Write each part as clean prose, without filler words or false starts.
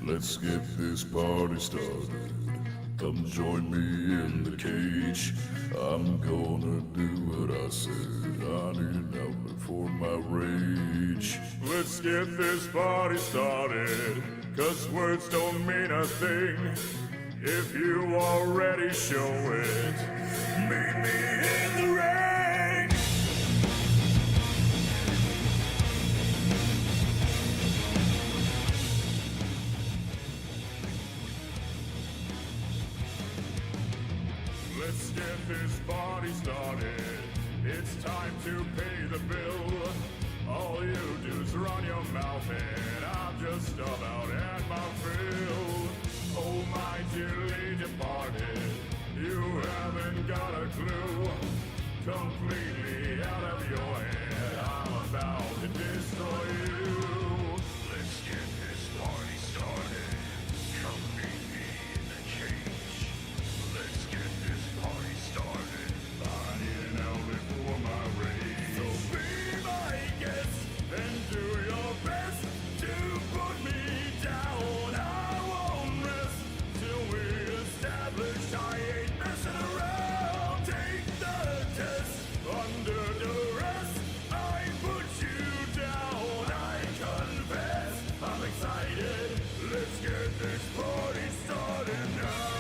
Let's get this party started. Come join me in the cage. I'm gonna do what I said. I need an outlet for my rage. Let's get this party started, 'cause words don't mean a thing if you already show it. Meet me in the rain. Let's get this party started. It's time to pay the bill. All you do is run your mouth and I'm just about at my fill. Oh my dearly departed, you haven't got a clue. Completely out of your head, I'm about to destroy you. Let's get this party started. Come meet me in the cage. Let's get this party started. I need an outlet for my rage. So be my guest and do your best to put me down. I won't rest till we establish I ain't messing around. Take the test under duress. I put you down. I confess, I'm excited. Let's get this party started now.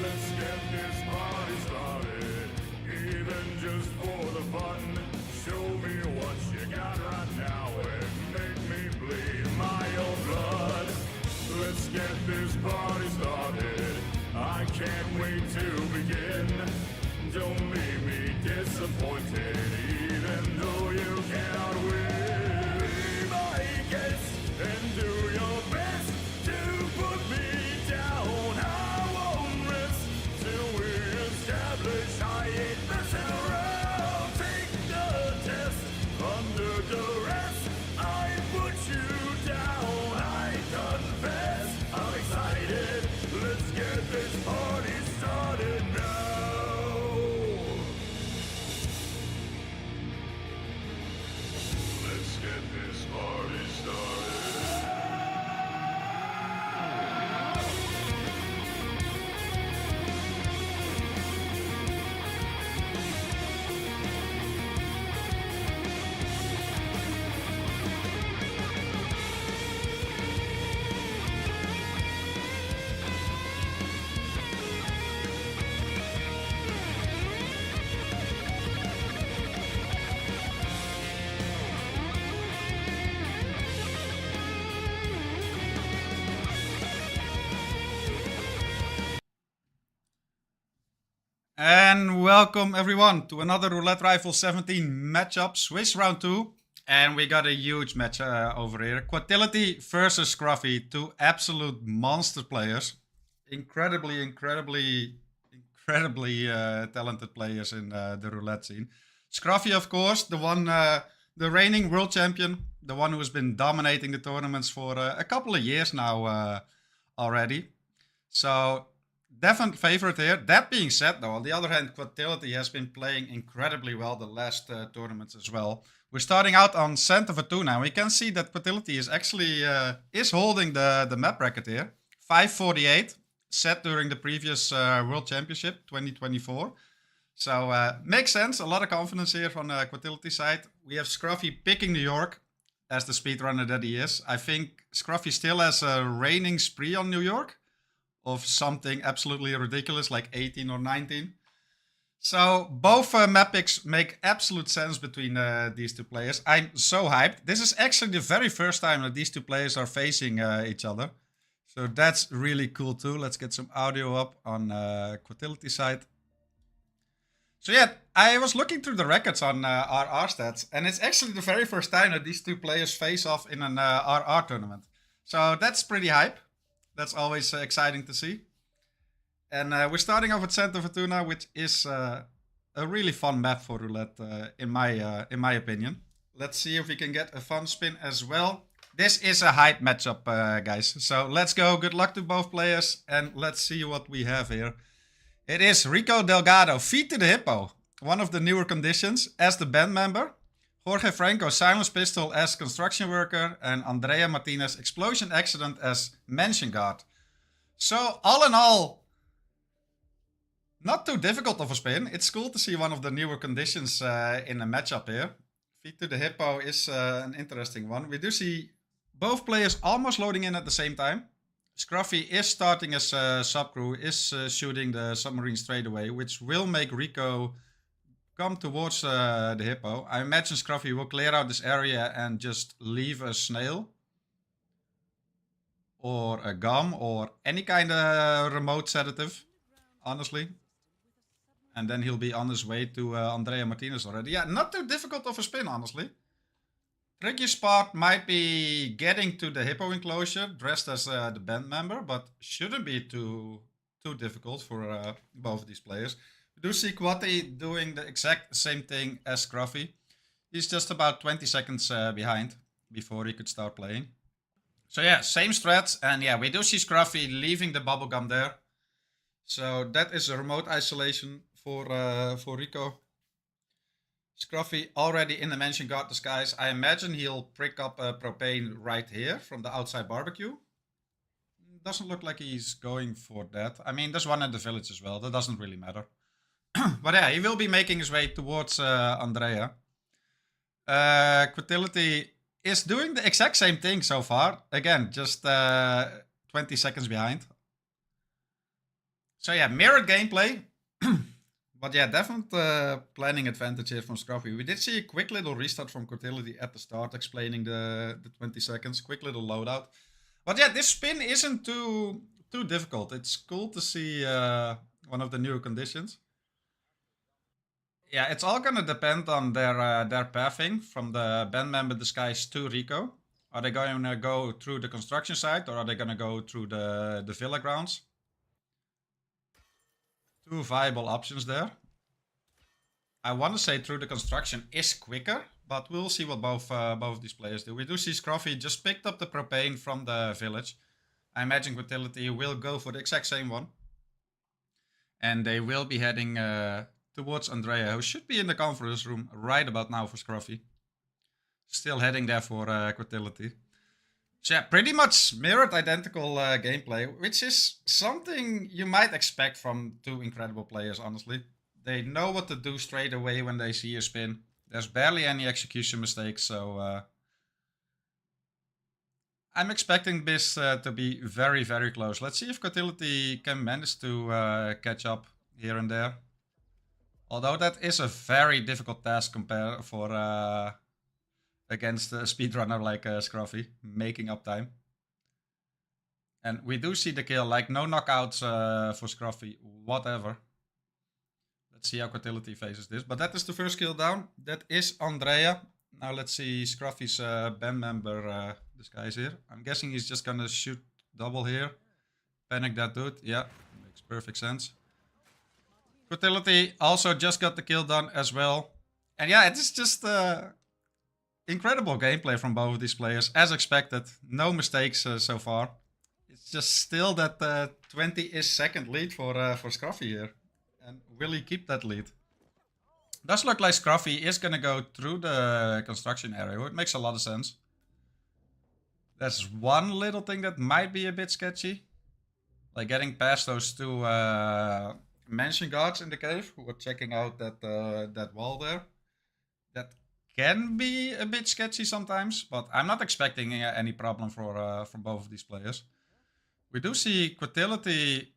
Let's get this party started, even just for the fun. Show me what you got right now and make me bleed my own blood. Let's get this party started. I can't wait to begin. Don't leave me disappointed, even though you cannot win. Be my guest and do your best to put me down. I won't rest till we establish I ain't messing around. Take the test under duress. I put you down. I confess, I'm excited. Let's get this party started now. Let's get this party started. And welcome everyone to another Roulette Rifle 17 matchup, Swiss round 2. And we got a huge match over here. Quatilyti versus Scruffy, two absolute monster players. Incredibly talented players in the roulette scene. Scruffy, of course, the reigning world champion, the one who has been dominating the tournaments for a couple of years now already. So definite favorite here. That being said, though, on the other hand, Quatilyti has been playing incredibly well the last tournaments as well. We're starting out on center for 2 now. We can see that Quatilyti is actually is holding the map record here. 548, set during the previous World Championship 2024. So makes sense. A lot of confidence here from the Quatility side. We have Scruffy picking New York as the speedrunner that he is. I think Scruffy still has a reigning spree on New York of something absolutely ridiculous, like 18 or 19. So both map picks make absolute sense between these two players. I'm so hyped. This is actually the very first time that these two players are facing each other. So that's really cool too. Let's get some audio up on Quatility side. So yeah, I was looking through the records on RR stats, and it's actually the very first time that these two players face off in an RR tournament. So that's pretty hype. That's always exciting to see. And we're starting off with Santa Fortuna, which is a really fun map for roulette, in my opinion. Let's see if we can get a fun spin as well. This is a hype matchup, guys. So let's go. Good luck to both players, and let's see what we have here. It is Rico Delgado, feet to the hippo, one of the newer conditions, as the band member. Jorge Franco, silence pistol as construction worker, and Andrea Martinez, explosion accident as mansion guard. So all in all, not too difficult of a spin. It's cool to see one of the newer conditions in a matchup here. Feet to the hippo is an interesting one. We do see both players almost loading in at the same time. Scruffy is starting as subcrew, is shooting the submarine straight away, which will make Rico come towards the hippo. I imagine Scruffy will clear out this area and just leave a snail or a gum or any kind of remote sedative, honestly. And then he'll be on his way to Andrea Martinez already. Yeah, not too difficult of a spin, honestly. Tricky spot might be getting to the hippo enclosure dressed as the band member, but shouldn't be too difficult for both of these players. We do see Quati doing the exact same thing as Scruffy. He's just about 20 seconds behind before he could start playing. So yeah, same strats, and yeah, we do see Scruffy leaving the bubblegum there. So that is a remote isolation for Rico. Scruffy already in the mansion guard disguise. I imagine he'll prick up propane right here from the outside barbecue. Doesn't look like he's going for that. I mean, there's one in the village as well. That doesn't really matter. But yeah, he will be making his way towards Andrea. Quatilyti is doing the exact same thing so far. Again, just 20 seconds behind. So yeah, mirrored gameplay. But yeah, definite planning advantage here from Scruffy. We did see a quick little restart from Quatilyti at the start, explaining the 20 seconds. Quick little loadout. But yeah, this spin isn't too difficult. It's cool to see one of the newer conditions. Yeah, it's all gonna depend on their pathing from the band member disguise to Rico. Are they going to go through the construction site or are they gonna go through the villa grounds? Two viable options there. I want to say through the construction is quicker, but we'll see what both of these players do. We do see Scruffy just picked up the propane from the village. I imagine Quatilyti will go for the exact same one. And they will be heading towards Andrea, who should be in the conference room right about now for Scruffy. Still heading there for Quatility. So yeah, pretty much mirrored identical gameplay, which is something you might expect from two incredible players, honestly. They know what to do straight away when they see a spin. There's barely any execution mistakes, so I'm expecting this to be very, very close. Let's see if Quatility can manage to catch up here and there. Although that is a very difficult task for against a speedrunner like Scruffy, making up time. And we do see the kill, like no knockouts for Scruffy, whatever. Let's see how Quatility faces this. But that is the first kill down. That is Andrea. Now let's see Scruffy's band member disguise here. I'm guessing he's just gonna shoot double here. Panic that dude. Yeah, makes perfect sense. Quatility also just got the kill done as well. And yeah, it is just incredible gameplay from both of these players, as expected. No mistakes so far. It's just still that 20-ish second lead for Scruffy here. And will he keep that lead? Does look like Scruffy is going to go through the construction area. It makes a lot of sense. There's one little thing that might be a bit sketchy. Like getting past those two mansion guards in the cave who are checking out that wall there. That can be a bit sketchy sometimes, but I'm not expecting any problem from both of these players. We do see Quatility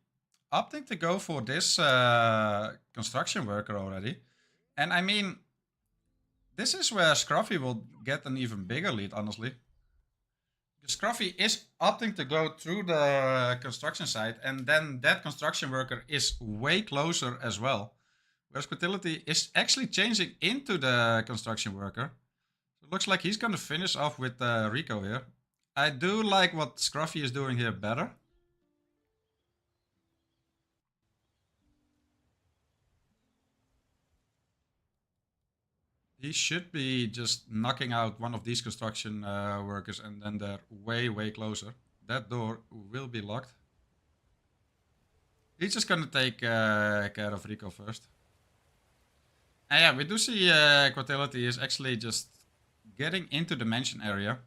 opting to go for this construction worker already. And I mean, this is where Scruffy will get an even bigger lead, honestly. Because Scruffy is opting to go through the construction site, and then that construction worker is way closer as well. Whereas Quatility is actually changing into the construction worker. So it looks like he's going to finish off with Rico here. I do like what Scruffy is doing here better. He should be just knocking out one of these construction workers, and then they're way, way closer. That door will be locked. He's just gonna take care of Rico first. And yeah, we do see quatilyti is actually just getting into the mansion area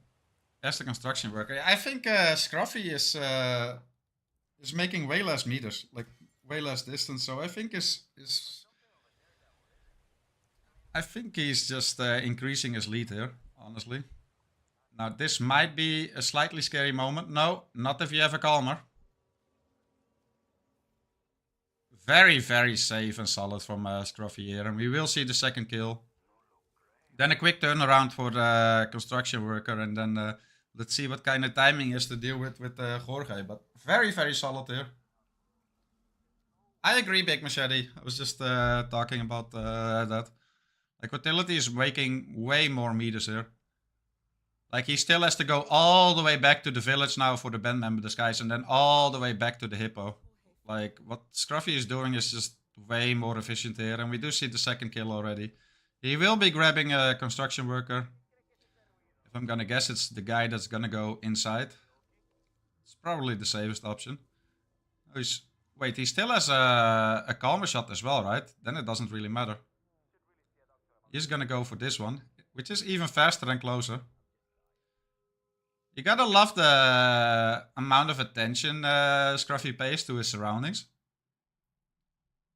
as the construction worker. I think Scruffy is making way less meters, like way less distance. So I think I think he's just increasing his lead here, honestly. Now this might be a slightly scary moment. No, not if you have a calmer. Very, very safe and solid from Scruffy here. And we will see the second kill. Then a quick turnaround for the construction worker. And then let's see what kind of timing is to deal with Jorge. But very, very solid here. I agree, Big Machete. I was just talking about that. Like, quatilyti is making way more meters here. Like, he still has to go all the way back to the village now for the band member disguise. And then all the way back to the hippo. Like, what Scruffy is doing is just way more efficient here. And we do see the second kill already. He will be grabbing a construction worker. If I'm gonna guess, it's the guy that's gonna go inside. It's probably the safest option. Oh, wait, he still has a calmer shot as well, right? Then it doesn't really matter. He's gonna go for this one, which is even faster and closer. You gotta love the amount of attention Scruffy pays to his surroundings.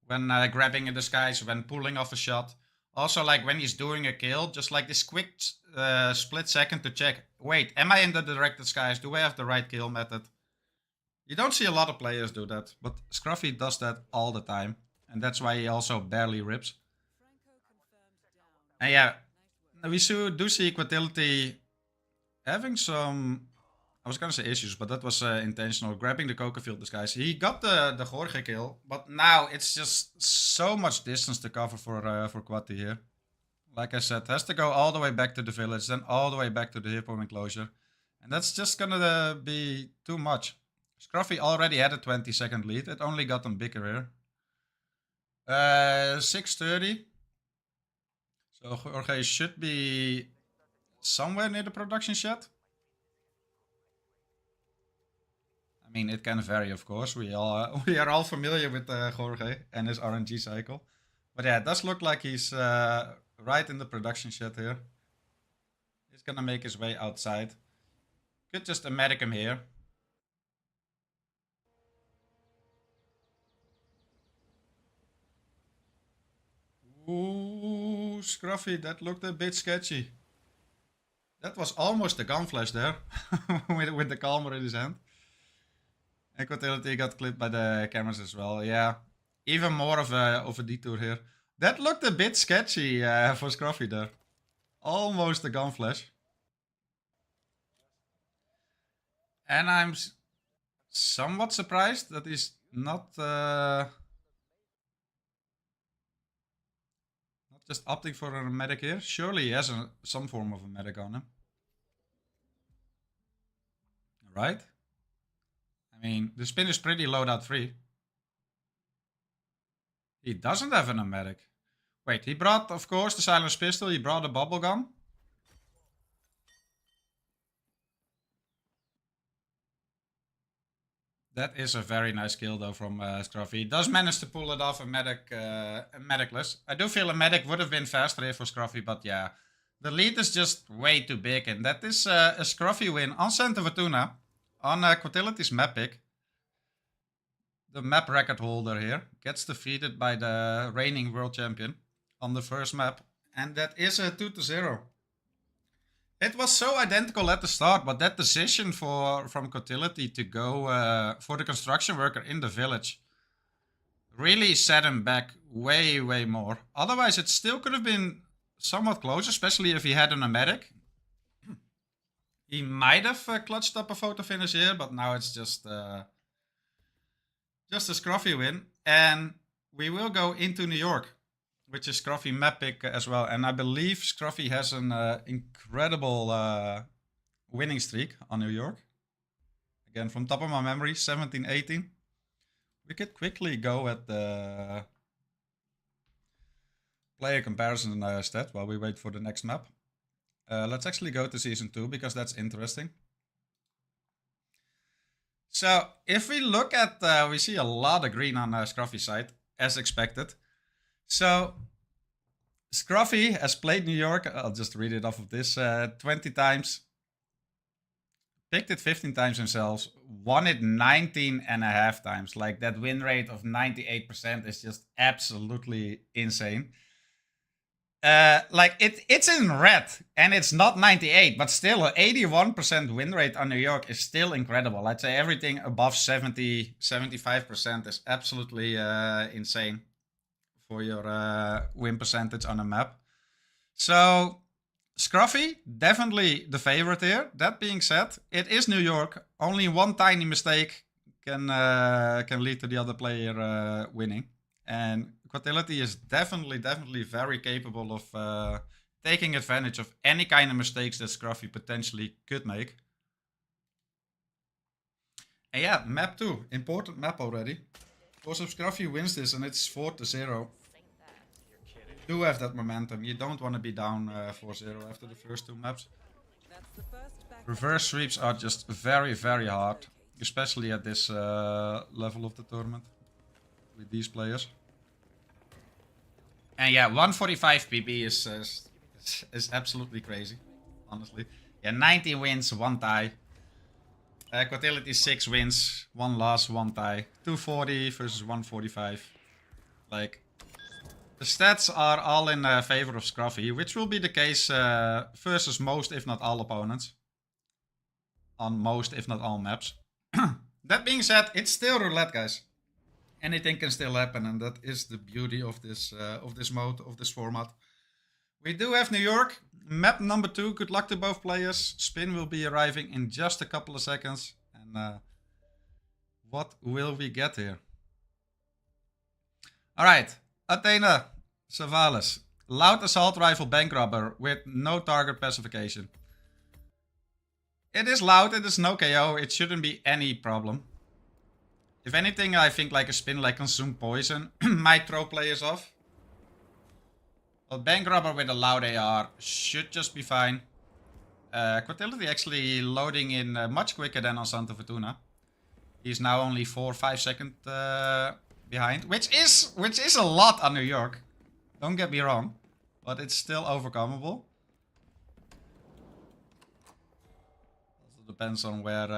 When grabbing a disguise, when pulling off a shot. Also, like when he's doing a kill, just like this quick split second to check. Wait, am I in the direct disguise? Do I have the right kill method? You don't see a lot of players do that, but Scruffy does that all the time. And that's why he also barely rips. And yeah, we do see quatilyti having some, I was gonna say issues, but that was intentional. Grabbing the Coca Field disguise. He got the Jorge kill, but now it's just so much distance to cover for Quati here. Like I said, has to go all the way back to the village, then all the way back to the hippo enclosure. And that's just gonna be too much. Scruffy already had a 20-second lead. It only got him bigger here. 6:30. So Jorge should be somewhere near the production shed. I mean, it can vary, of course. We are all familiar with Jorge and his RNG cycle. But yeah, it does look like he's right in the production shed here. He's gonna make his way outside. Could just medic him here. Ooh, Scruffy, that looked a bit sketchy. That was almost a gun flash there, with the calmer in his hand. And quatilyti got clipped by the cameras as well. Yeah, even more of a detour here. That looked a bit sketchy for Scruffy there. Almost a gun flash. And I'm somewhat surprised that he's not just opting for a medic here. Surely he has some form of a medic on him. Right? I mean, the spin is pretty loadout free. He doesn't have an medic. Wait, he brought, of course, the silenced pistol. He brought a bubble gun. That is a very nice kill, though, from Scruffy. He does manage to pull it off a medicless. I do feel a medic would have been faster here for Scruffy, but yeah. The lead is just way too big, and that is a Scruffy win on Santa Fortuna, on quatility's map pick. The map record holder here gets defeated by the reigning world champion on the first map, and that is a 2-0. It was so identical at the start, but that decision from quatilyti to go for the construction worker in the village really set him back way, way more. Otherwise, it still could have been somewhat close, especially if he had an medic. He might have clutched up a photo finish here, but now it's just a Scruffy win. And we will go into New York, which is Scruffy map pick as well. And I believe Scruffy has an incredible winning streak on New York. Again, from top of my memory, 17-18. We could quickly go at the player comparison stat while we wait for the next map. Let's actually go to Season 2 because that's interesting. So if we look at, we see a lot of green on Scruffy's side, as expected. So Scruffy has played New York, I'll just read it off of this, 20 times. Picked it 15 times himself, won it 19.5 times. Like, that win rate of 98% is just absolutely insane. Like, it's in red, and it's not 98, but still an 81% win rate on New York is still incredible. I'd say everything above 70, 75% is absolutely insane for your win percentage on a map. So Scruffy, definitely the favorite here. That being said, it is New York. Only one tiny mistake can lead to the other player winning. And quatilyti is definitely very capable of taking advantage of any kind of mistakes that Scruffy potentially could make. And yeah, map 2. Important map already. Of course, if Scruffy wins this and it's 4-0, you do have that momentum. You don't want to be down 4-0 after the first 2 maps. Reverse sweeps are just very hard, especially at this level of the tournament with these players. And yeah, 145 PB is absolutely crazy, honestly. Yeah, 90 wins, 1 tie. Quatility 6 wins, 1 loss, 1 tie. 240 versus 145. Like, the stats are all in favor of Scruffy, which will be the case versus most, if not all, opponents. On most, if not all, maps. That being said, it's still roulette, guys. Anything can still happen, and that is the beauty of this mode, of this format. We do have New York. Map number 2. Good luck to both players. Spin will be arriving in just a couple of seconds. And what will we get here? Alright. Athena, Savalas. Loud assault rifle bank robber with no target pacification. It is loud, it is no KO, it shouldn't be any problem. If anything, I think like a spin like consume poison might throw players off. But bank robber with a loud AR should just be fine. Quatility actually loading in much quicker than on Santa Fortuna. He's now only 4-5 seconds behind, which is a lot on New York. Don't get me wrong, but it's still overcomable. Also depends on where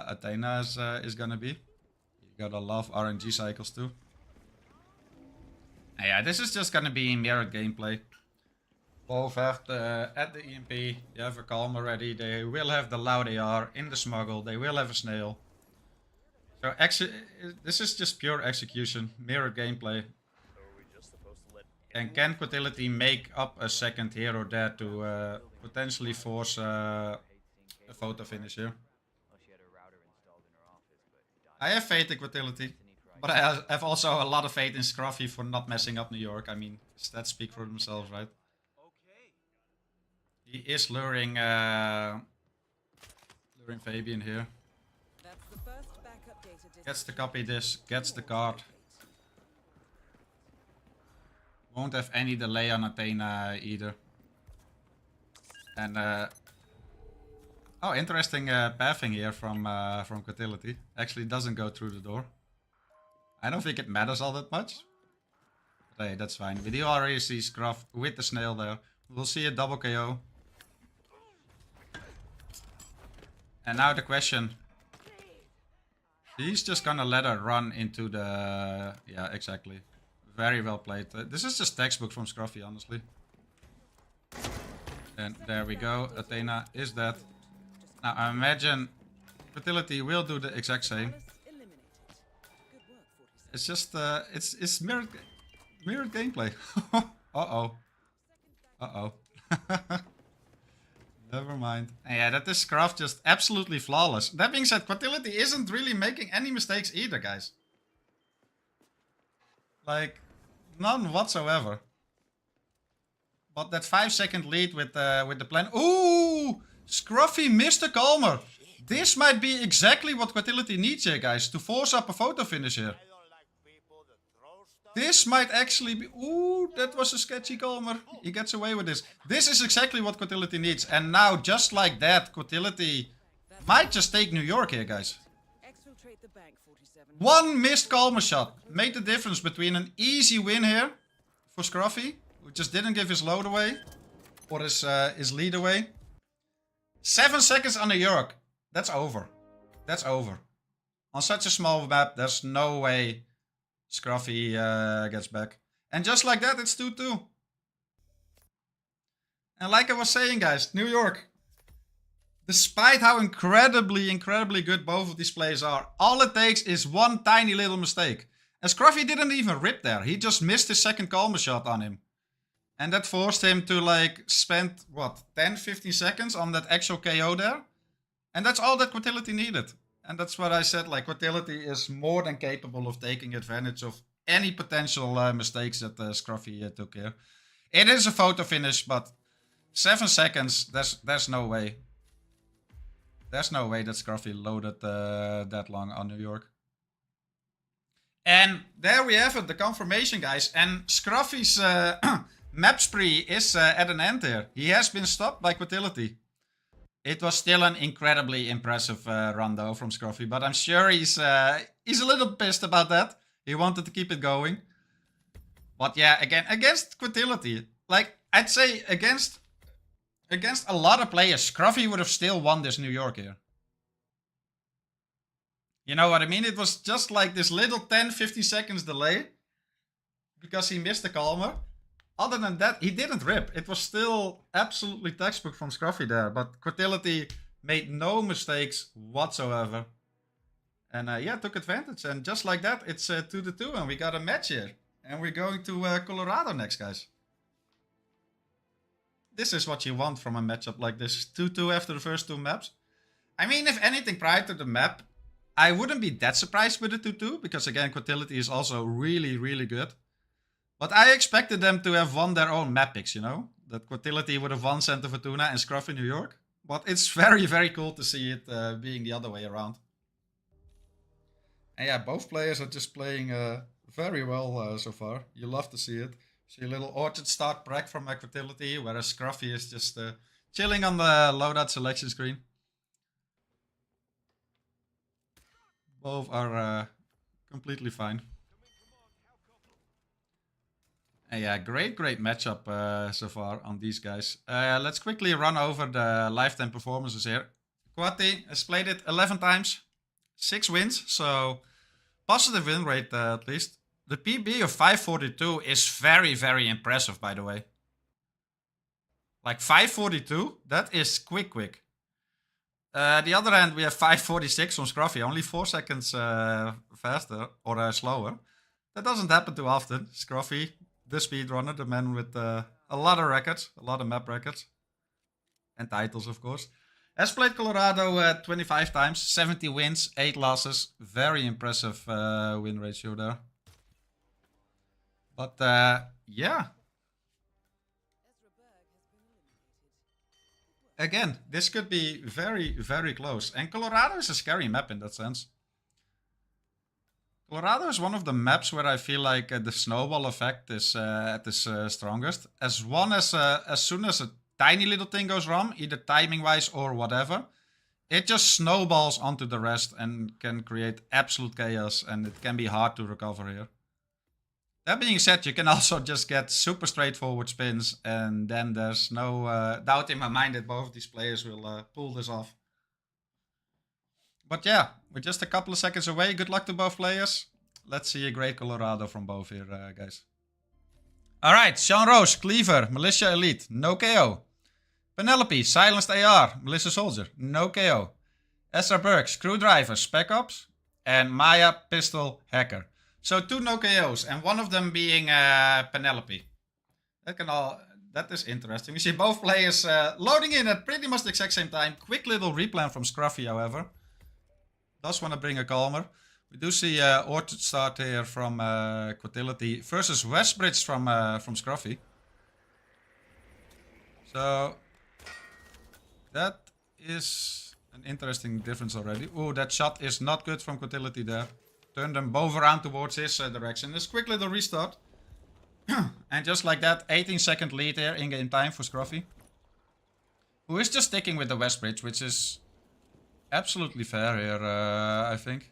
Athena is gonna be. You gotta love RNG cycles too. And yeah, this is just gonna be mirrored gameplay. Both have at the EMP, you have a calm already. They will have the loud AR in the smuggle. They will have a snail. So this is just pure execution, mirrored gameplay. And can Quatility make up a second here or there to potentially force a photo finish here? I have faith in Quatility, but I have also a lot of faith in Scruffy for not messing up New York. I mean, stats speak for themselves, right? He is luring Fabian here. Gets to copy this, gets the card. Won't have any delay on Athena either. And oh, interesting pathing here from Quatility. Actually doesn't go through the door. I don't think it matters all that much. But hey, that's fine. We do already see Scruff with the snail there. We'll see a double KO. And now the question. He's just gonna let her run into the... Yeah, exactly. Very well played. This is just textbook from Scruffy, honestly. And there we go. Athena is dead. Now I imagine Quatility will do the exact same. It's just it's mirrored gameplay. Uh-oh. Uh-oh. Never mind. And yeah, that is Scruff just absolutely flawless. That being said, Quatility isn't really making any mistakes either, guys. Like, none whatsoever. But that 5-second lead with the plan. Ooh! Scruffy missed a calmer. This might be exactly what Quatility needs here, guys, to force up a photo finish here. This might actually be... Ooh, that was a sketchy calmer. He gets away with this. This is exactly what Quatility needs. And now, just like that, Quatility might just take New York here, guys. One missed Calmer shot made the difference between an easy win here for Scruffy, who just didn't give his load away, or his lead away. 7 seconds on a York. That's over. That's over. On such a small map, there's no way Scruffy gets back. And just like that, it's 2-2. And like I was saying, guys, New York, despite how incredibly good both of these players are, all it takes is one tiny little mistake. And Scruffy didn't even rip there. He just missed his second Calmer shot on him. And that forced him to like spend, what, 10-15 seconds on that actual KO there. And that's all that quatilyti needed. And that's what I said, like quatilyti is more than capable of taking advantage of any potential mistakes that Scruffy took here. It is a photo finish, but 7 seconds, there's no way. There's no way that Scruffy loaded that long on New York. And there we have it, the confirmation, guys. And Scruffy's map spree is at an end here. He has been stopped by quatilyti. It was still an incredibly impressive run though from Scruffy, but I'm sure he's a little pissed about that. He wanted to keep it going. But yeah, again, against quatilyti, like I'd say against a lot of players, Scruffy would have still won this New York here. You know what I mean? It was just like this little 10-15 seconds delay because he missed the Calmer. Other than that, he didn't rip. It was still absolutely textbook from Scruffy there. But quatilyti made no mistakes whatsoever. And yeah, took advantage. And just like that, it's 2-2 and we got a match here. And we're going to Colorado next, guys. This is what you want from a matchup like this. 2-2 after the first two maps. I mean, if anything, prior to the map, I wouldn't be that surprised with the 2-2. Because again, quatilyti is also really good. But I expected them to have won their own map picks, you know? That quatilyti would have won Santa Fortuna and Scruffy New York. But it's very cool to see it being the other way around. And yeah, both players are just playing very well so far. You love to see it. See a little orchard start prac from quatilyti, whereas Scruffy is just chilling on the loadout selection screen. Both are completely fine. And yeah, great matchup so far on these guys. Let's quickly run over the lifetime performances here. Quati has played it 11 times, 6 wins, so positive win rate at least. The PB of 542 is very impressive, by the way. Like 542, that is quick. The other hand, we have 546 from Scruffy, only 4 seconds faster or slower. That doesn't happen too often. Scruffy, the speedrunner, the man with a lot of records, a lot of map records. And titles, of course. Has played Colorado 25 times, 70 wins, 8 losses. Very impressive win ratio there. But yeah. Again, this could be very close. And Colorado is a scary map in that sense. Colorado is one of the maps where I feel like the snowball effect is at its strongest. As soon as a tiny little thing goes wrong, either timing-wise or whatever, it just snowballs onto the rest and can create absolute chaos, and it can be hard to recover here. That being said, you can also just get super straightforward spins, and then there's no doubt in my mind that both of these players will pull this off. But yeah, we're just a couple of seconds away. Good luck to both players. Let's see a great Colorado from both here, guys. Alright, Sean Rose, Cleaver, Militia Elite, no KO. Penelope, Silenced AR, Melissa Soldier, no KO. Ezra Burke, Screwdriver, Spec Ops. And Maya, Pistol, Hacker. So 2 no KOs, and one of them being Penelope. That is interesting. We see both players loading in at pretty much the exact same time. Quick little replan from Scruffy, however. Does want to bring a Calmer. We do see Orchard start here from quatilyti versus Westbridge from Scruffy. So that is an interesting difference already. Ooh, that shot is not good from quatilyti there. Turn them both around towards his direction. This quick little restart. And just like that, 18-second lead here in game time for Scruffy. Who is just sticking with the Westbridge, which is absolutely fair here, I think.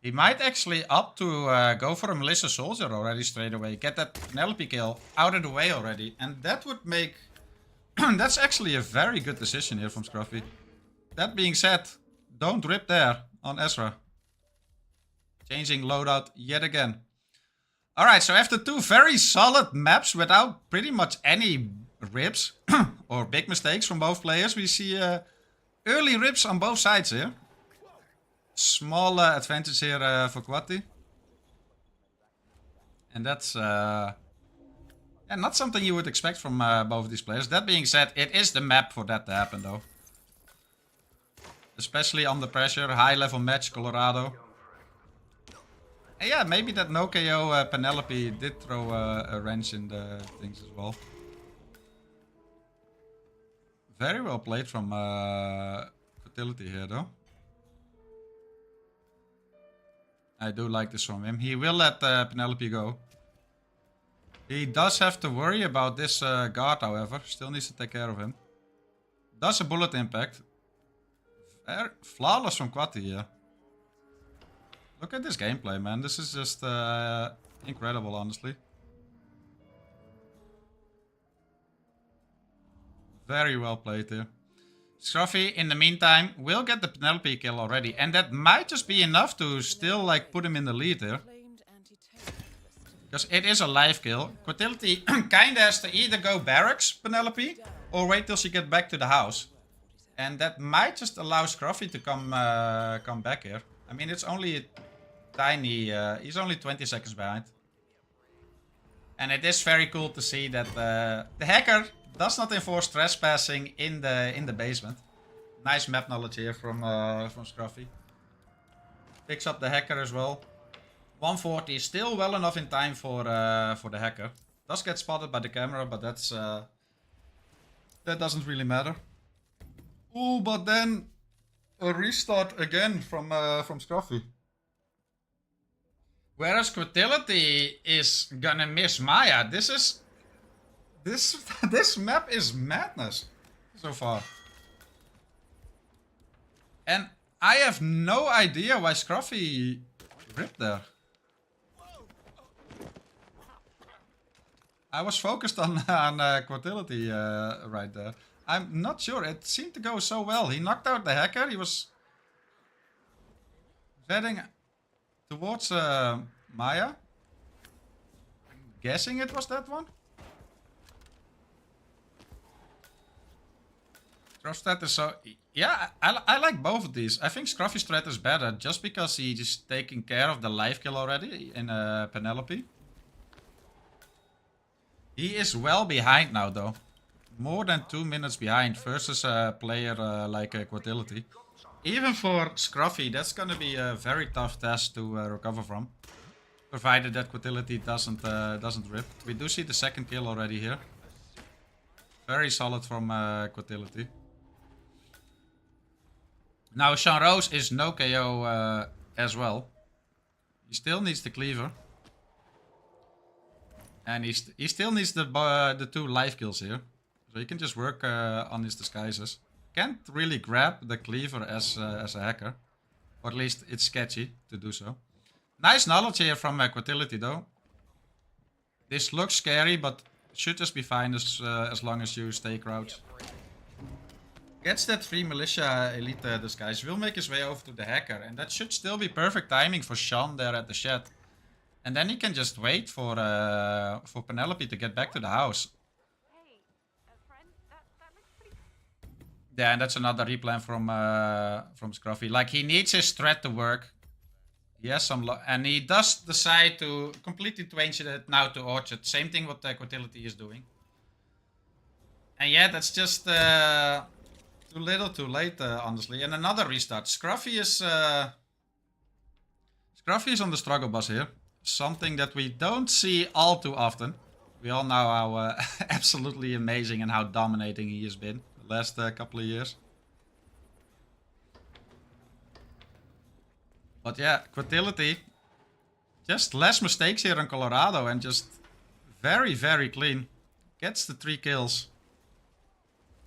He might actually opt to go for a Melissa Soldier already straight away. Get that Penelope kill out of the way already. And that would make... That's actually a very good decision here from Scruffy. That being said, don't rip there on Ezra. Changing loadout yet again. Alright, so after 2 very solid maps without pretty much any rips or big mistakes from both players, we see early rips on both sides here. Small advantage here for Quati. And that's not something you would expect from both of these players. That being said, it is the map for that to happen though. Especially under pressure, high level match, Colorado. And yeah, maybe that no KO Penelope did throw a wrench in the things as well. Very well played from quatilyti here though. I do like this from him. He will let Penelope go. He does have to worry about this guard, however. Still needs to take care of him. Does a bullet impact. Flawless from Quati here. Look at this gameplay, man. This is just incredible, honestly. Very well played here. Scruffy, in the meantime, will get the Penelope kill already. And that might just be enough to still like put him in the lead here. Because it is a live kill. Quatility kinda has to either go barracks Penelope or wait till she gets back to the house. And that might just allow Scruffy to come back here. I mean, it's only a tiny... he's only 20 seconds behind. And it is very cool to see that the hacker does not enforce trespassing in the basement. Nice map knowledge here from Scruffy. Picks up the hacker as well. 140 is still well enough in time for the hacker. Does get spotted by the camera, but that's that doesn't really matter. Oh, but then a restart again from Scruffy. Whereas quatilyti is gonna miss Maya. This map is madness so far. And I have no idea why Scruffy ripped there. I was focused on quatilyti right there. I'm not sure. It seemed to go so well. He knocked out the hacker. He was heading towards Maya. I'm guessing it was that one. Scruff's strat is so... Yeah, I like both of these. I think Scruffy's strat is better just because he's just taking care of the live kill already in Penelope. He is well behind now though. More than 2 minutes behind versus a player like quatilyti. Even for Scruffy, that's gonna be a very tough task to recover from. Provided that quatilyti doesn't rip. We do see the second kill already here. Very solid from quatilyti. Now Sean Rose is no KO as well. He still needs the cleaver. And he still needs the 2 live kills here. So he can just work on his disguises. Can't really grab the cleaver as a hacker. Or at least it's sketchy to do so. Nice knowledge here from quatilyti though. This looks scary, but should just be fine as long as you stay crouched. Gets that 3 militia elite disguise. Will make his way over to the hacker. And that should still be perfect timing for Sean there at the shed. And then he can just wait for Penelope to get back to the house. Yeah, and that's another replan from Scruffy. Like, he needs his threat to work. He has some and he does decide to completely change it now to Orchard. Same thing what quatilyti is doing. And yeah, that's just too little too late, honestly. And another restart. Scruffy is on the struggle bus here. Something that we don't see all too often. We all know how absolutely amazing and how dominating he has been the last couple of years. But yeah, quatilyti, just less mistakes here on Colorado and just very, very clean. Gets the 3 kills.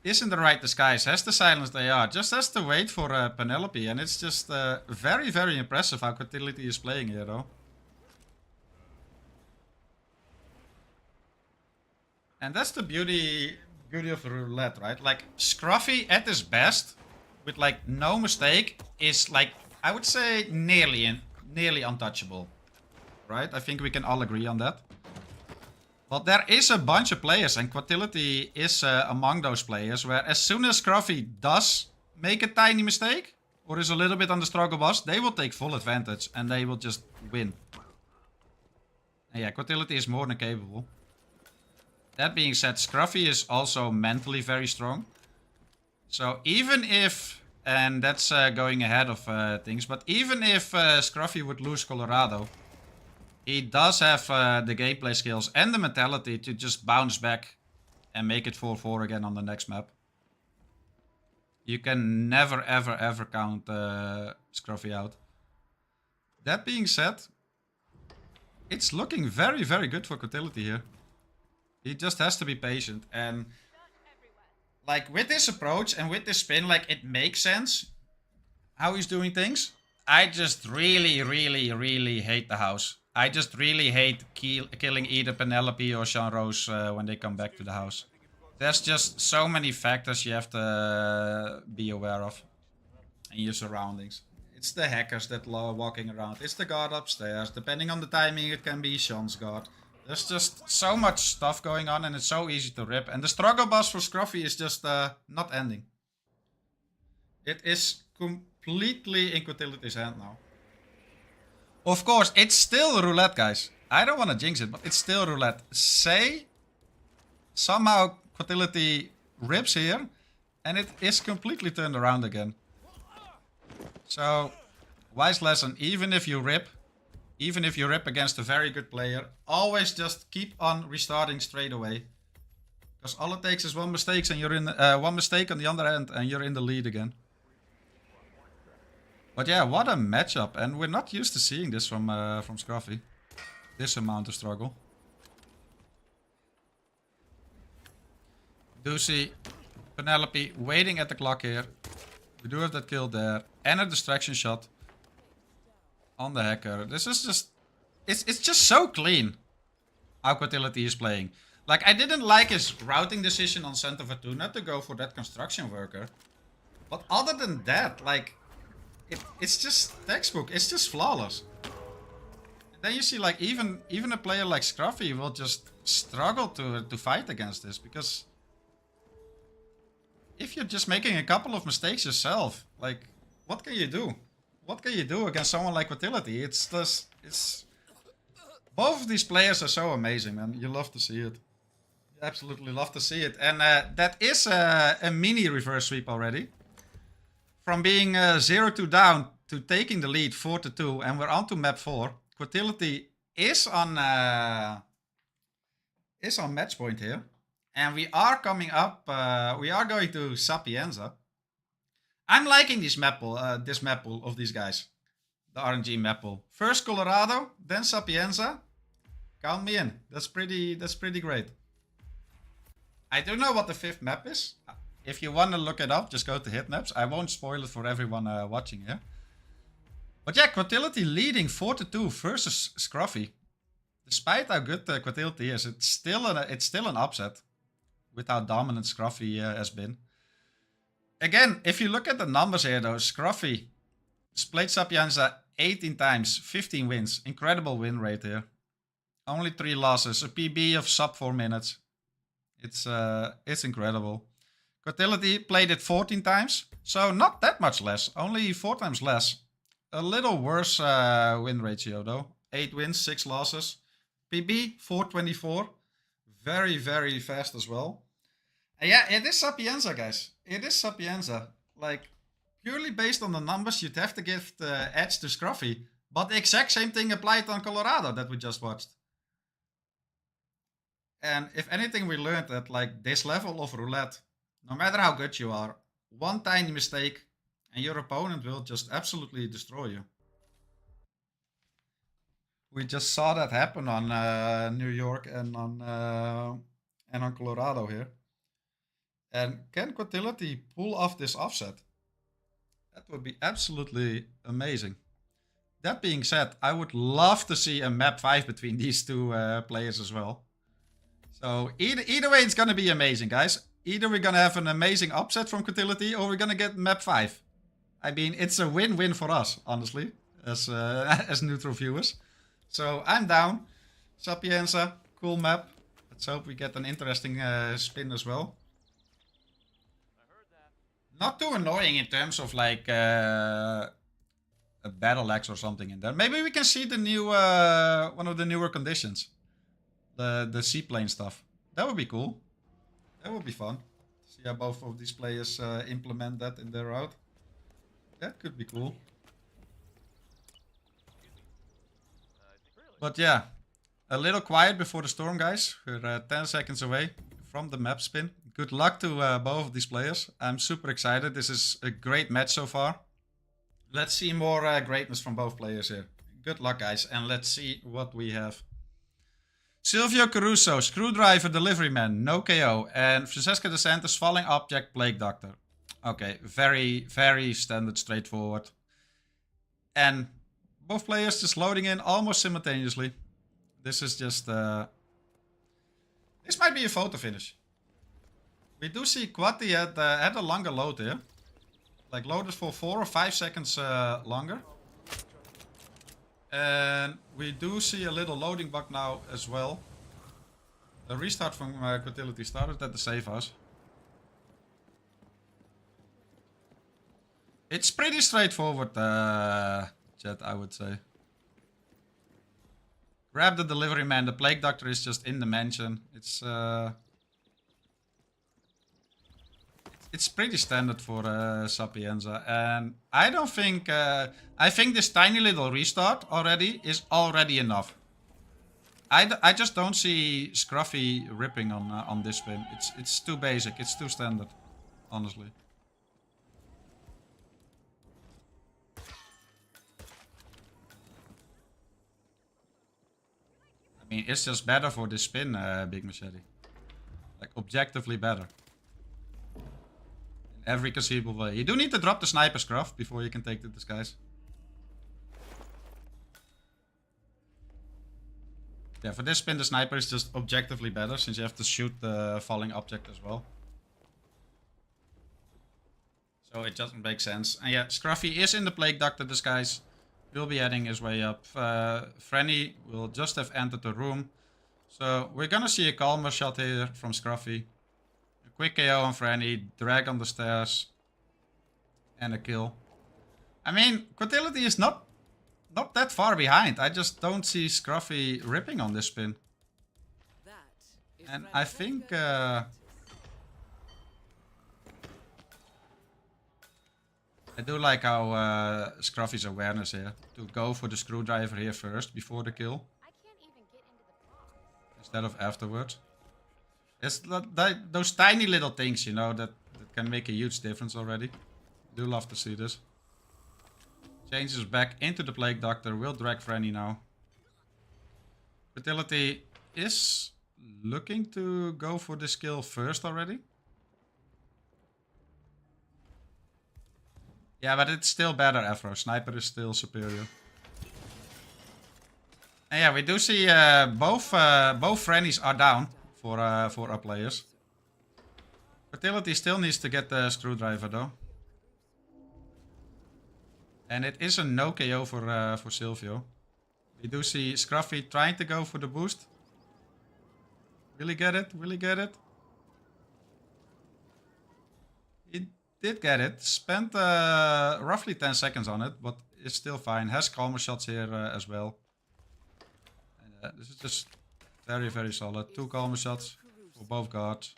is in the right disguise, has the silence they are, just has to wait for Penelope, and it's just very, very impressive how quatilyti is playing here, though. And that's the beauty of roulette, right? Like, Scruffy at his best, with like no mistake, is like, I would say nearly untouchable. Right? I think we can all agree on that. But there is a bunch of players, and quatilyti is among those players, where as soon as Scruffy does make a tiny mistake, or is a little bit on the struggle bus, they will take full advantage, and they will just win. And yeah, quatilyti is more than capable. That being said, Scruffy is also mentally very strong. So even if, and that's going ahead of things, but even if Scruffy would lose Colorado, he does have the gameplay skills and the mentality to just bounce back and make it 4-4 again on the next map. You can never, ever, ever count Scruffy out. That being said, it's looking very, very good for quatilyti here. He just has to be patient, and like with this approach and with this spin, like it makes sense how he's doing things. I just really, really, really hate the house. I just really hate killing either Penelope or Sean Rose when they come back to the house. There's just so many factors you have to be aware of in your surroundings. It's the hackers that are walking around. It's the guard upstairs. Depending on the timing, it can be Sean's guard. There's just so much stuff going on, and it's so easy to rip. And the struggle bus for Scruffy is just not ending. It is completely in quatility's hand now. Of course, it's still roulette, guys. I don't want to jinx it, but it's still roulette. Say somehow quatility rips here, and it is completely turned around again. So, wise lesson, even if you rip against a very good player, always just keep on restarting straight away. Because all it takes is one mistake, and you're in one mistake on the other end, and you're in the lead again. But yeah, what a matchup, and we're not used to seeing this from Scruffy. This amount of struggle. Do see Penelope waiting at the clock here. We do have that kill there, and a distraction shot on the hacker. This is just, it's just so clean how quatility is playing. Like, I didn't like his routing decision on Center Fortuna to go for that construction worker. But other than that, like, it's just textbook. It's just flawless. And then you see, like, even a player like Scruffy will just struggle to fight against this, because if you're just making a couple of mistakes yourself, like, what can you do? What can you do against someone like quatility? It's just, both of these players are so amazing, man. You love to see it. You absolutely love to see it. And that is a mini reverse sweep already. From being 0-2 down to taking the lead 4-2, and we're on to map 4. Quatility is on match point here, and we are coming up. We are going to Sapienza. I'm liking this map pool of these guys, the RNG map pool. First Colorado, then Sapienza. Count me in. That's pretty great. I don't know what the 5th map is. If you want to look it up, just go to Hitmaps. I won't spoil it for everyone watching here. But yeah, quatility leading 4-2 versus Scruffy. Despite how good quatility is, it's still an upset with how dominant Scruffy has been. Again, if you look at the numbers here though, Scruffy played Sapienza 18 times, 15 wins. Incredible win rate here. Only 3 losses, a PB of sub 4 minutes. It's incredible. Quatility played it 14 times, so not that much less, only 4 times less. A little worse win ratio though. 8 wins, 6 losses. PB 424. Very, very fast as well. And yeah, it is Sapienza, guys. It is Sapienza. Like, purely based on the numbers, you'd have to give the edge to Scruffy. But the exact same thing applied on Colorado that we just watched. And if anything, we learned that, like, this level of roulette, no matter how good you are, one tiny mistake and your opponent will just absolutely destroy you. We just saw that happen on New York and on Colorado here. And can quatilyti pull off this offset? That would be absolutely amazing. That being said, I would love to see a map 5 between these two players as well. So either way, it's gonna be amazing, guys. Either we're gonna have an amazing upset from quatilyti, or we're gonna get map 5. I mean, it's a win-win for us, honestly, as as neutral viewers. So I'm down. Sapienza, cool map. Let's hope we get an interesting spin as well. Not too annoying in terms of like a battle axe or something in there. Maybe we can see the new one of the newer conditions, the seaplane stuff. That would be cool. That would be fun. See how both of these players implement that in their route. That could be cool. But yeah, a little quiet before the storm, guys. We're 10 seconds away from the map spin. Good luck to both of these players. I'm super excited. This is a great match so far. Let's see more greatness from both players here. Good luck, guys. And let's see what we have. Silvio Caruso, Screwdriver, Delivery Man, no KO. And Francesca DeSantis, Falling Object, Plague Doctor. Okay, very, very standard, straightforward. And both players just loading in almost simultaneously. This is just... this might be a photo finish. We do see Quati had a longer load here. Like loaded for 4 or 5 seconds longer. And we do see a little loading bug now as well. A restart from quatilyti started at the safe house. It's pretty straightforward, chat, I would say. Grab the delivery man. The Plague Doctor is just in the mansion. It's pretty standard for Sapienza. And I don't think... I think this tiny little restart already is already enough. I just don't see Scruffy ripping on this spin. It's too basic. It's too standard, honestly. I mean, it's just better for this spin, Big Machete. Like, objectively better. In every conceivable way. You do need to drop the sniper, Scruff, before you can take the disguise. Yeah, for this spin, the sniper is just objectively better, since you have to shoot the falling object as well. So it doesn't make sense. And yeah, Scruffy is in the Plague Doctor disguise. Will be heading his way up. Frenny will just have entered the room. So we're gonna see a calmer shot here from Scruffy. A quick KO on Frenny, drag on the stairs. And a kill. I mean, quatilyti is not that far behind. I just don't see Scruffy ripping on this spin. And I think... I do like how Scruffy's awareness here. To go for the screwdriver here first, before the kill. Instead of afterwards. It's those tiny little things, you know, that can make a huge difference already. Do love to see this. Changes back into the Plague Doctor. Will drag Frenny now. quatilyti is looking to go for this kill first already. Yeah, but it's still better, Afro. Sniper is still superior. And yeah, we do see both Frennies are down for our players. quatilyti still needs to get the screwdriver though. And it is a no KO for Silvio. We do see Scruffy trying to go for the boost. Will he get it? Will he get it? He did get it. Spent roughly 10 seconds on it, but it's still fine. Has calmer shots here as well. And, this is just very, very solid. 2 calmer shots for both guards.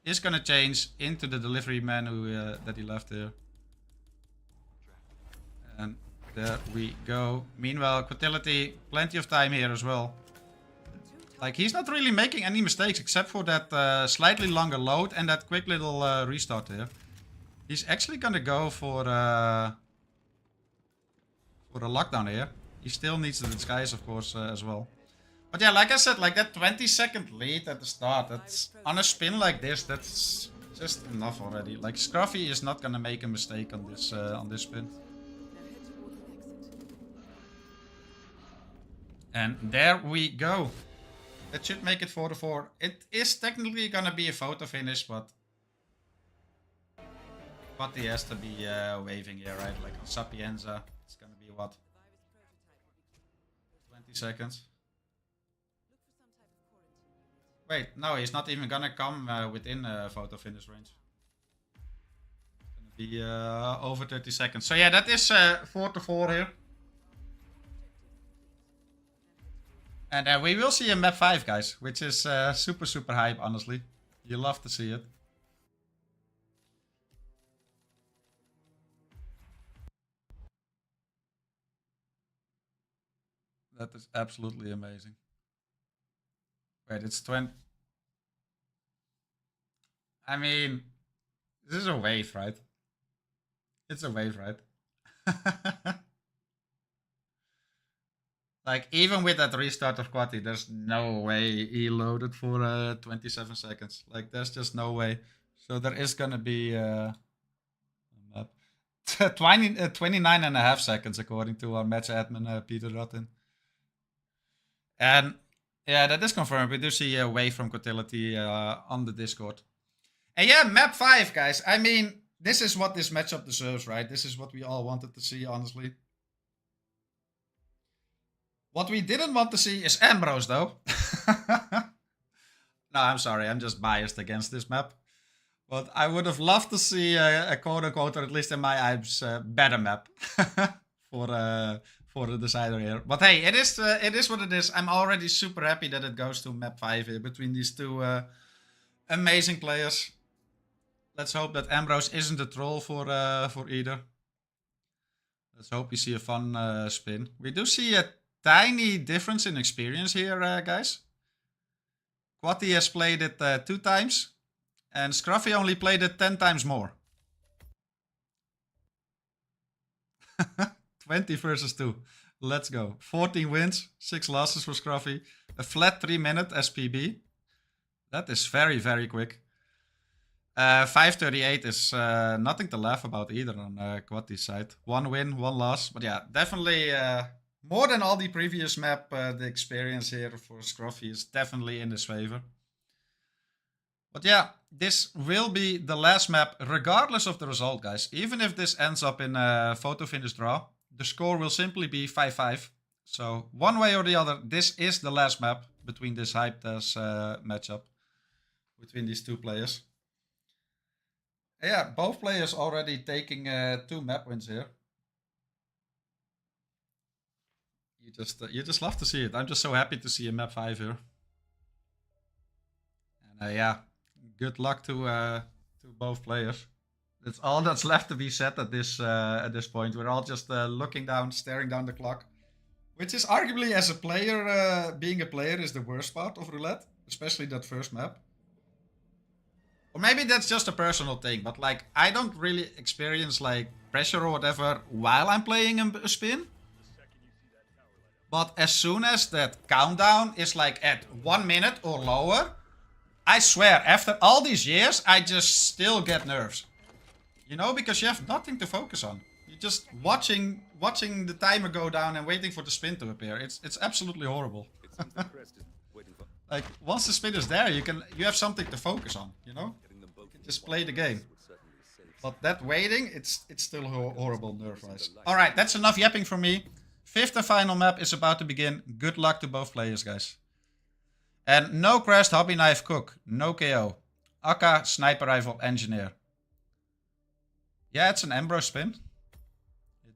Is gonna change into the delivery man who that he left here. And there we go. Meanwhile, quatilyti, plenty of time here as well. Like, he's not really making any mistakes except for that slightly longer load and that quick little restart here. He's actually gonna go for a lockdown here. He still needs the disguise, of course, as well. But yeah, like I said, like that 20-second lead at the start, that's on a spin like this, that's Just enough already. Like, Scruffy is not gonna make a mistake on this spin. And there we go. That should make it 4-4. It is technically gonna be a photo finish, but he has to be waving here, right? Like on Sapienza, it's gonna be what? 20 seconds. Wait, no, he's not even gonna come within photo finish range. It's gonna be over 30 seconds. So yeah, that is 4-4 here. And we will see a map 5, guys, which is super, super hype, honestly. You love to see it. That is absolutely amazing. Wait, it's 20. I mean, this is a wave, right? It's a wave, right? Like, even with that restart of Quati, there's no way he loaded for 27 seconds. Like, there's just no way. So there is gonna be a map. 29.5 seconds, according to our match admin, Peter Rotten. And yeah, that is confirmed. We do see a wave from quatilyti on the Discord. And yeah, map 5, guys. I mean, this is what this matchup deserves, right? This is what we all wanted to see, honestly. What we didn't want to see is Ambrose, though. No, I'm sorry. I'm just biased against this map. But I would have loved to see a quote-unquote, or at least in my eyes, better map for the decider here. But hey, it is what it is. I'm already super happy that it goes to map 5 here between these two amazing players. Let's hope that Ambrose isn't a troll for either. Let's hope we see a fun spin. We do see a tiny difference in experience here, guys. Quati has played it 2 times, and Scruffy only played it 10 times more. 20 versus 2. Let's go. 14 wins, 6 losses for Scruffy. A flat 3-minute SPB. That is very, very quick. 538 is nothing to laugh about either on Quati's side. 1 win, 1 loss. But yeah, definitely more than all the previous map, the experience here for Scruffy is definitely in his favor. But yeah, this will be the last map regardless of the result, guys. Even if this ends up in a photo finish draw, the score will simply be 5-5. So one way or the other, this is the last map between this hyped as matchup between these two players. Yeah, both players already taking 2 map wins here. You just love to see it. I'm just so happy to see a map 5 here. And yeah, good luck to both players. That's all that's left to be said at this point. We're all just looking down, staring down the clock, which is arguably, as a player, being a player is the worst part of Roulette, especially that first map. Or maybe that's just a personal thing, but like, I don't really experience like pressure or whatever while I'm playing a spin. But as soon as that countdown is like at 1 minute or lower, I swear, after all these years, I just still get nerves. You know, because you have nothing to focus on. You're just watching the timer go down and waiting for the spin to appear. It's absolutely horrible. Like, once the spin is there, you have something to focus on, you know? You can just play the game. But that waiting, it's still horrible nerve-wise. Alright, that's enough yapping from me. 5th and final map is about to begin. Good luck to both players, guys. And no crashed hobby knife cook. No KO. AK, sniper rifle, engineer. Yeah, it's an Ambrose spin.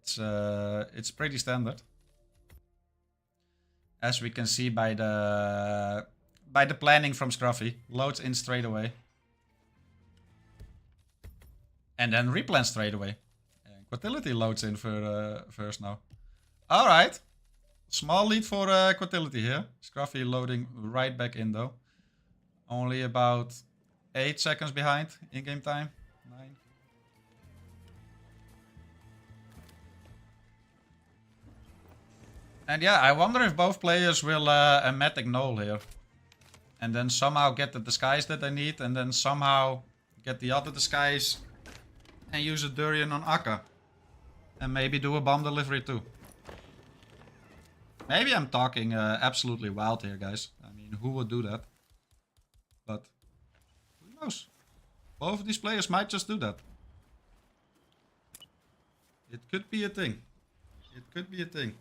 It's pretty standard. As we can see by the planning from Scruffy. Loads in straight away. And then replan straight away. And quatilyti loads in for first now. Alright. Small lead for quatilyti here. Scruffy loading right back in though. Only about 8 seconds behind in-game time. 9. And yeah, I wonder if both players will Matic Null here. And then somehow get the disguise that they need. And then somehow get the other disguise, and use a Durian on Akka. And maybe do a bomb delivery too. Maybe I'm talking absolutely wild here, guys. I mean, who would do that? But who knows? Both of these players might just do that. It could be a thing. It could be a thing.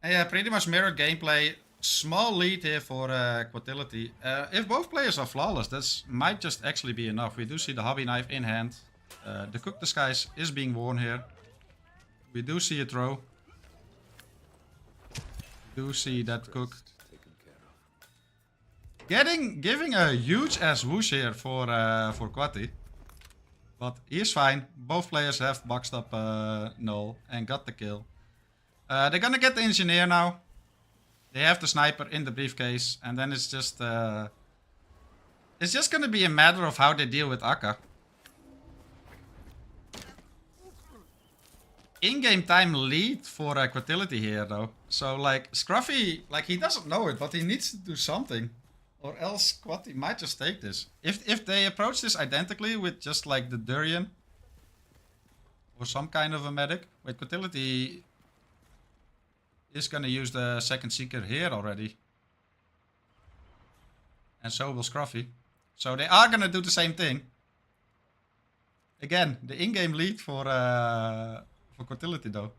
And yeah, pretty much mirrored gameplay. Small lead here for quatilyti. If both players are flawless, this might just actually be enough. We do see the hobby knife in hand. The cook disguise is being worn here. We do see a throw. We do see that cook. Giving a huge ass whoosh here for Quati. But he's fine. Both players have boxed up Null and got the kill. They're gonna get the engineer now. They have the sniper in the briefcase, and then it's just gonna be a matter of how they deal with Akka. In-game time lead for quatilyti here though. So like Scruffy, like he doesn't know it, but he needs to do something. Or else Quati might just take this. If they approach this identically with just like the Durian. Or some kind of a medic. Wait, quatilyti is gonna use the second seeker here already. And so will Scruffy. So they are gonna do the same thing. Again, the in-game lead for quatilyti though.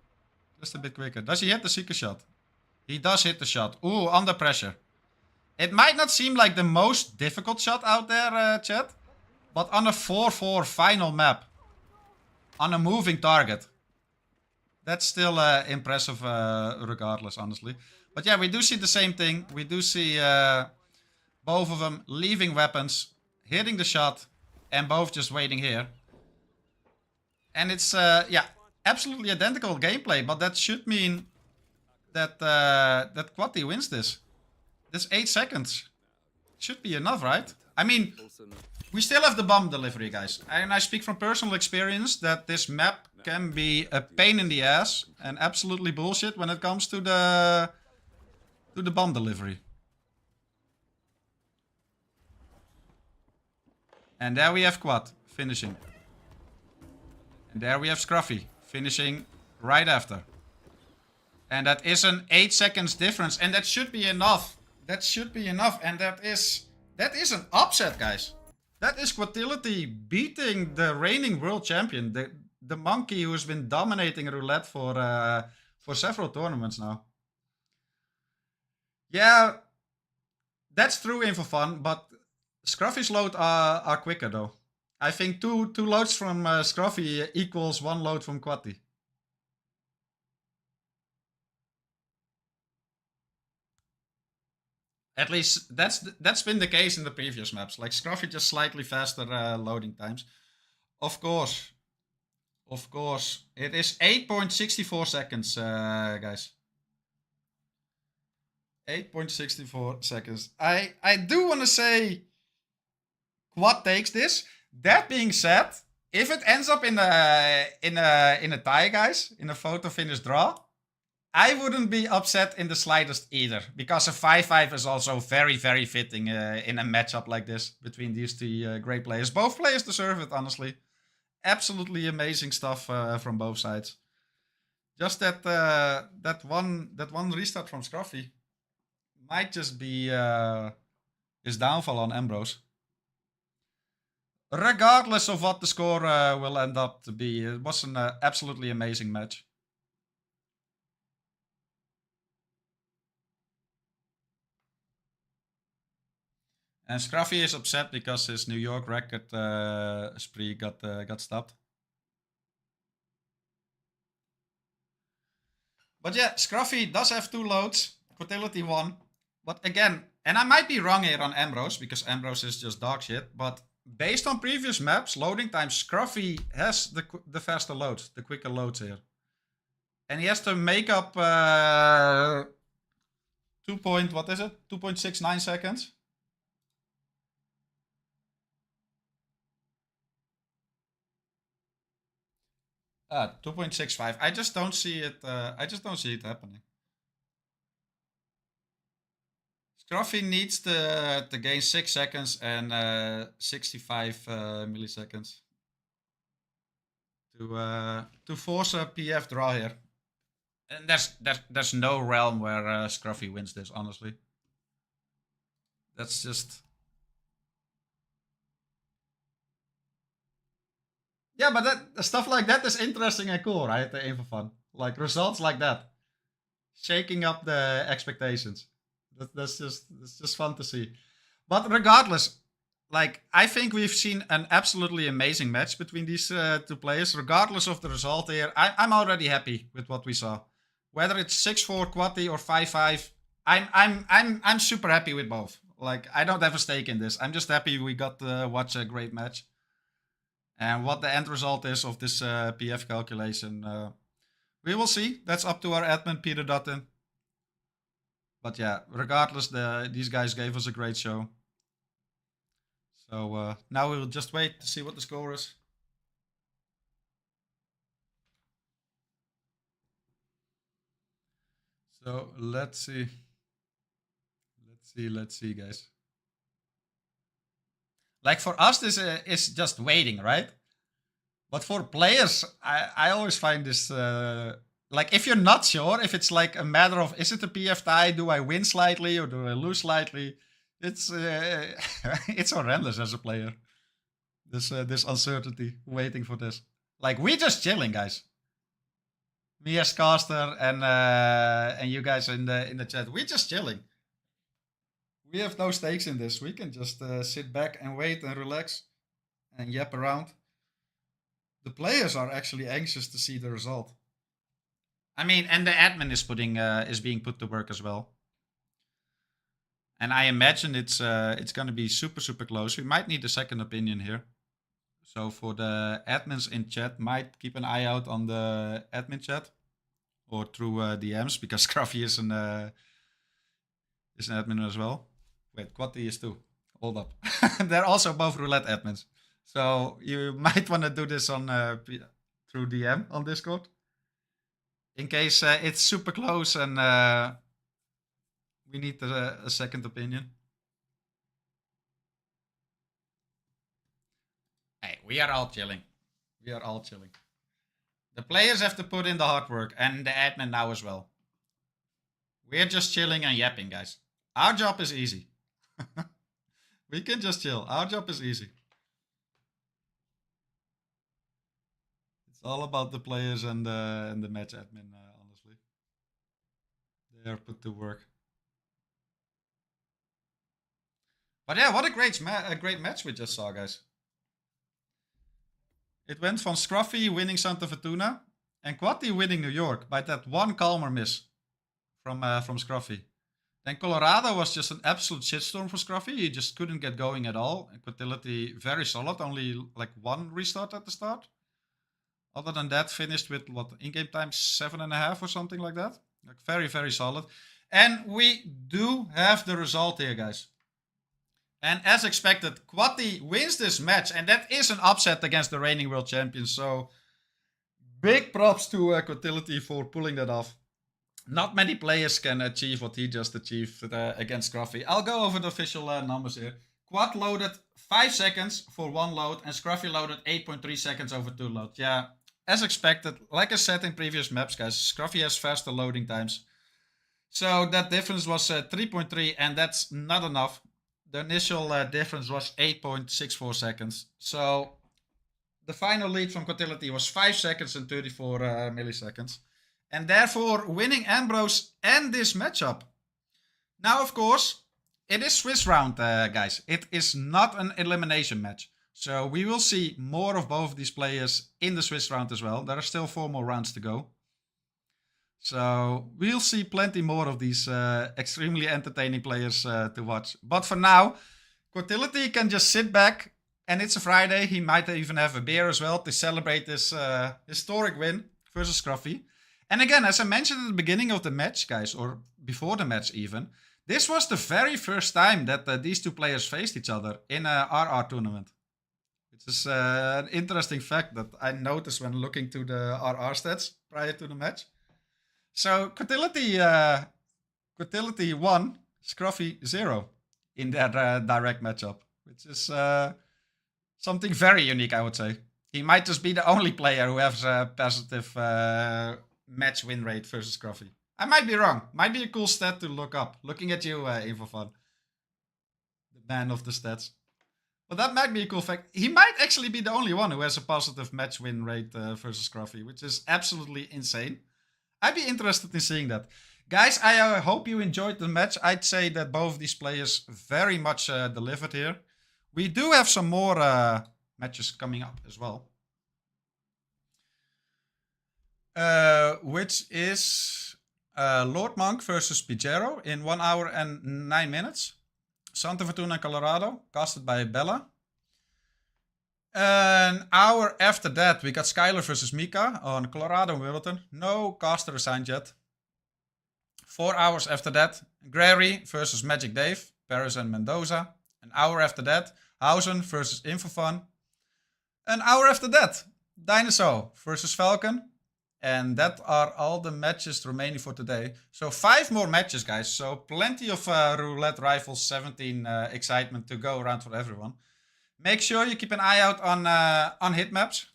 Just a bit quicker. Does he hit the seeker shot? He does hit the shot. Ooh, under pressure. It might not seem like the most difficult shot out there, chat. But on a 4-4 final map. On a moving target. That's still impressive regardless, honestly. But yeah, we do see the same thing. We do see both of them leaving weapons. Hitting the shot. And both just waiting here. And it's, yeah, absolutely identical gameplay. But that should mean that, that Quati wins this. This 8 seconds should be enough, right? I mean, we still have the bomb delivery, guys. And I speak from personal experience that this map can be a pain in the ass and absolutely bullshit when it comes to the bomb delivery. And there we have Quad finishing. And there we have Scruffy finishing right after. And that is an 8 seconds difference, and that should be enough. That should be enough, and that is an upset, guys. That is quatilyti beating the reigning world champion, the monkey who's been dominating Roulette for several tournaments now. Yeah, that's true in for fun, but Scruffy's load are quicker though. I think two loads from Scruffy equals 1 load from Quati. At least that's been the case in the previous maps. Like Scruffy just slightly faster loading times. Of course. Of course. It is 8.64 seconds, guys. 8.64 seconds. I do want to say Quad takes this. That being said, if it ends up in a tie, guys, in a photo finish draw, I wouldn't be upset in the slightest either, because a 5-5 is also very, very fitting in a matchup like this between these two great players. Both players deserve it, honestly. Absolutely amazing stuff from both sides. Just that one restart from Scruffy might just be his downfall on Ambrose. Regardless of what the score will end up to be, it was an absolutely amazing match. And Scruffy is upset because his New York record spree got stopped. But yeah, Scruffy does have 2 loads, quatilyti 1. But again, and I might be wrong here on Ambrose, because Ambrose is just dog shit, but based on previous maps, loading time, Scruffy has the faster loads, the quicker loads here. And he has to make up 2.69 seconds. 2.65. I just don't see it. I just don't see it happening. Scruffy needs to gain 6 seconds and 65 milliseconds to force a PF draw here. And there's no realm where Scruffy wins this, honestly. That's just... Yeah, but that stuff like that is interesting and cool, right? The aim for fun. Like results like that. Shaking up the expectations. That's just fun to see. But regardless, like I think we've seen an absolutely amazing match between these two players. Regardless of the result here, I'm already happy with what we saw. Whether it's 6-4 quati or 5-5, I'm super happy with both. Like I don't have a stake in this. I'm just happy we got to watch a great match. And what the end result is of this PF calculation, we will see. That's up to our admin, Peter Dutton. But yeah, regardless, these guys gave us a great show. So now we'll just wait to see what the score is. So let's see. Let's see, guys. Like for us, this is just waiting, right? But for players, I always find this like if you're not sure, if it's like a matter of is it a PF tie? Do I win slightly or do I lose slightly? It's it's horrendous as a player. This uncertainty, waiting for this. Like we just chilling, guys. Me as caster and you guys in the chat, we're just chilling. We have no stakes in this. We can just sit back and wait and relax and yap around. The players are actually anxious to see the result. I mean, and the admin is being put to work as well. And I imagine it's going to be super close. We might need a second opinion here. So for the admins in chat, might keep an eye out on the admin chat or through DMs because Scruffy is an admin as well. Wait, Quati is too. Hold up. They're also both Roulette admins. So you might want to do this on through DM on Discord. In case it's super close and we need a second opinion. Hey, we are all chilling. We are all chilling. The players have to put in the hard work and the admin now as well. We're just chilling and yapping, guys. Our job is easy. We can just chill. Our job is easy. It's all about the players and the match admin, honestly. They are put to work. But yeah, what a great match we just saw, guys. It went from Scruffy winning Santa Fortuna and Quati winning New York by that one Calmer miss from Scruffy. Then Colorado was just an absolute shitstorm for Scruffy. He just couldn't get going at all. And quatilyti very solid, only like one restart at the start. Other than that, finished with what, in-game time 7.5 or something like that. Like very solid. And we do have the result here, guys. And as expected, Quati wins this match. And that is an upset against the reigning world champion. So big props to quatilyti for pulling that off. Not many players can achieve what he just achieved against Scruffy. I'll go over the official numbers here. Quad loaded 5 seconds for one load. And Scruffy loaded 8.3 seconds over 2 loads. Yeah, as expected. Like I said in previous maps, guys, Scruffy has faster loading times. So that difference was 3.3 and that's not enough. The initial difference was 8.64 seconds. So the final lead from quatilyti was 5 seconds and 34 milliseconds. And therefore winning Ambrose and this matchup. Now, of course, it is Swiss round, guys. It is not an elimination match. So we will see more of both of these players in the Swiss round as well. There are still 4 more rounds to go. So we'll see plenty more of these extremely entertaining players to watch. But for now, quatilyti can just sit back. And it's a Friday. He might even have a beer as well to celebrate this historic win versus Scruffy. And again, as I mentioned at the beginning of the match, guys, or before the match even, this was the very first time that these two players faced each other in a RR tournament. Which is an interesting fact that I noticed when looking to the RR stats prior to the match. So quatilyti won Scruffy 0 in their direct matchup, which is something very unique, I would say. He might just be the only player who has a positive match win rate versus Scruffy. I might be wrong. Might be a cool stat to look up. Looking at you, Infofun. The man of the stats. Well, that might be a cool fact. He might actually be the only one who has a positive match win rate versus Scruffy, which is absolutely insane. I'd be interested in seeing that. Guys, I hope you enjoyed the match. I'd say that both of these players very much delivered here. We do have some more matches coming up as well. Which is Lord Monk versus Pijero in 1 hour and 9 minutes. Santa Fortuna, Colorado, casted by Bella. An hour after that, we got Skylar versus Mika on Colorado and Wilton. No caster assigned yet. 4 hours after that, Grary versus Magic Dave, Paris and Mendoza. An hour after that, Hausen versus Infofun. An hour after that, Dinosaur versus Falcon. And that are all the matches remaining for today. So 5 more matches, guys. So plenty of Roulette Rifles 17 excitement to go around for everyone. Make sure you keep an eye out on hit maps.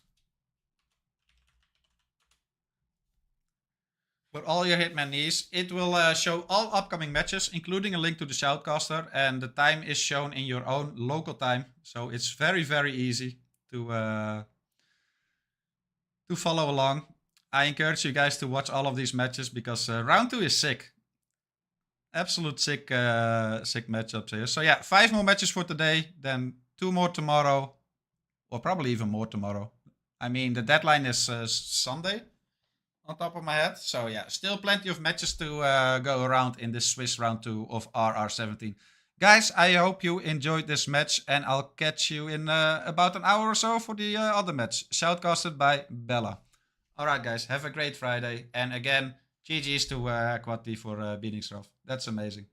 For all your Hitman needs, it will show all upcoming matches, including a link to the shoutcaster, and the time is shown in your own local time. So it's very, very easy to follow along. I encourage you guys to watch all of these matches because round 2 is sick. Absolute sick matchups here. So yeah, 5 more matches for today, then 2 more tomorrow, or probably even more tomorrow. I mean, the deadline is Sunday, on top of my head. So yeah, still plenty of matches to go around in this Swiss round 2 of RR17. Guys, I hope you enjoyed this match, and I'll catch you in about an hour or so for the other match, shoutcasted by Bella. Alright guys, have a great Friday, and again, GG's to quatilyti for beating Scruff. That's amazing.